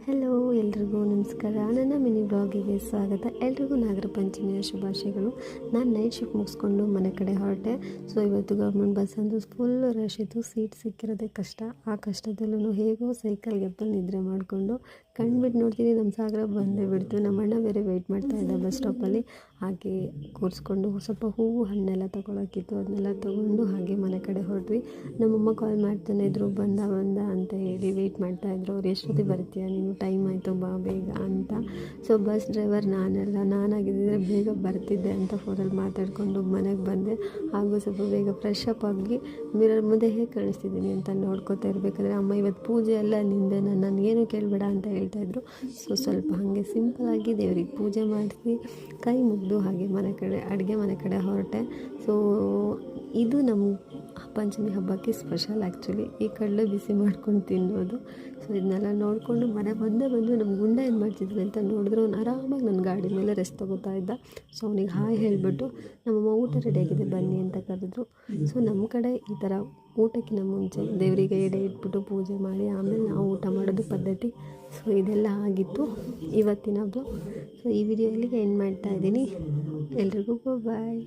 Hello, ಎಲ್ರಿಗೂ ನಮಸ್ಕಾರ. ನನ್ನ ಮಿನಿ ಬ್ಲಾಗಿಗೆ ಸ್ವಾಗತ. ಎಲ್ರಿಗೂ ನಾಗರ ಪಂಚಮಿಯ ಶುಭಾಶಯಗಳು. ನಾನು ನೈಟ್ ಶಿಫ್ಟ್ ಮುಗಿಸ್ಕೊಂಡು ಮನೆ ಕಡೆ ಹೊರಟೆ. ಸೊ ಇವತ್ತು ಗೌರ್ಮೆಂಟ್ ಬಸ್ ಅಂತೂ ಫುಲ್ ರಶ್ ಇತ್ತು. ಸೀಟ್ ಸಿಕ್ಕಿರೋದೇ ಕಷ್ಟ. ಆ ಕಷ್ಟದಲ್ಲೂ ಹೇಗೋ ಸೈಕಲ್ ಗೆಪ್ಪಲ್ಲಿ ನಿದ್ರೆ ಮಾಡಿಕೊಂಡು ಕಣ್ಬಿಟ್ಟು ನೋಡ್ತೀನಿ ನಮ್ಮ ಸಾಗರ ಬಂದೇ ಬಿಡ್ತು. ನಮ್ಮ ಅಣ್ಣ ಬೇರೆ ವೆಯ್ಟ್ ಮಾಡ್ತಾಯಿದ್ದ ಬಸ್ ಸ್ಟಾಪಲ್ಲಿ. ಹಾಗೆ ಕೂರಿಸ್ಕೊಂಡು ಸ್ವಲ್ಪ ಹೂವು ಹಣ್ಣೆಲ್ಲ ತೊಗೊಳಕ್ಕಿತ್ತು, ಅದನ್ನೆಲ್ಲ ತೊಗೊಂಡು ಹಾಗೆ ಮನೆ ಕಡೆ ಹೊರಟ್ವಿ. ನಮ್ಮಮ್ಮ ಕಾಲ್ ಮಾಡ್ತಾನೆ ಇದ್ರು, ಬಂದ ಅಂತ ಹೇಳಿ ವೆಯ್ಟ್ ಮಾಡ್ತಾಯಿದ್ರು. ಅವ್ರು ಎಷ್ಟೊತ್ತಿಗೆ ಬರ್ತೀಯ ನೀನು, ಟೈಮ್ ಆಯಿತು ಬಾ ಬೇಗ ಅಂತ. ಸೊ ಬಸ್ ಡ್ರೈವರ್ ನಾನಾಗಿದ್ದರೆ ಬೇಗ ಬರ್ತಿದ್ದೆ ಅಂತ ಫೋನಲ್ಲಿ ಮಾತಾಡಿಕೊಂಡು ಮನೆಗೆ ಬಂದೆ. ಹಾಗೂ ಸ್ವಲ್ಪ ಬೇಗ ಫ್ರೆಶ್ ಅಪ್ ಆಗಿ ಮಿರರ್ ಮುಂದೆ ಹೇಗೆ ಕಾಣಿಸ್ತಿದ್ದೀನಿ ಅಂತ ನೋಡ್ಕೋತಾ ಇರಬೇಕಾದ್ರೆ ಅಮ್ಮ ಇವತ್ತು ಪೂಜೆ ಎಲ್ಲ ನಿಂದೆ, ನನಗೇನು ಕೇಳಬೇಡ ಅಂತ ಹೇಳ್ತಾಯಿದ್ರು. ಸೊ ಸ್ವಲ್ಪ ಹಾಗೆ ಸಿಂಪಲಾಗಿ ದೇವ್ರಿಗೆ ಪೂಜೆ ಮಾಡಿಸಿ ಕೈ ಮುಗಿದು ಹಾಗೆ ಅಡುಗೆ ಮನೆ ಕಡೆ ಹೊರಟೆ. ಸೊ ಇದು ನಮ್ಮ ಪಂಚಮಿ ಹಬ್ಬಕ್ಕೆ ಸ್ಪೆಷಲ್ ಆ್ಯಕ್ಚುಲಿ, ಈ ಕಡಲೆ ಬಿಸಿ ಮಾಡ್ಕೊಂಡು ತಿನ್ನೋದು. ಸೊ ಇದನ್ನೆಲ್ಲ ನೋಡಿಕೊಂಡು ಮನೆ ಬಂದು ನಮ್ಮ ಗುಂಡ ಏನು ಮಾಡ್ತಿದ್ವಿ ಅಂತ ನೋಡಿದ್ರೆ ಅವ್ನು ಆರಾಮಾಗಿ ನನ್ನ ಗಾಡಿ ಮೇಲೆ ರೆಸ್ಟ್ ತೊಗೋತಾ ಇದ್ದ. ಸೊ ಅವನಿಗೆ ಹಾಯ್ ಹೇಳಿಬಿಟ್ಟು ನಮ್ಮಮ್ಮ ಊಟ ರೆಡಿಯಾಗಿದೆ ಬನ್ನಿ ಅಂತ ಕರೆದ್ರು. ಸೊ ನಮ್ಮ ಕಡೆ ಈ ಥರ ಊಟಕ್ಕಿಂತ ಮುಂಚೆ ದೇವರಿಗೆ ಎಡೆ ಇಟ್ಬಿಟ್ಟು ಪೂಜೆ ಮಾಡಿ ಆಮೇಲೆ ನಾವು ಊಟ ಮಾಡೋದು ಪದ್ಧತಿ. ಸೊ ಇದೆಲ್ಲ ಆಗಿತ್ತು ಇವತ್ತಿನದು. ಸೊ ಈ ವಿಡಿಯೋ ಇಲ್ಲಿಗೆ ಎಂಡ್ ಮಾಡ್ತಾಯಿದ್ದೀನಿ. ಎಲ್ರಿಗೂ ಬಾಯ್.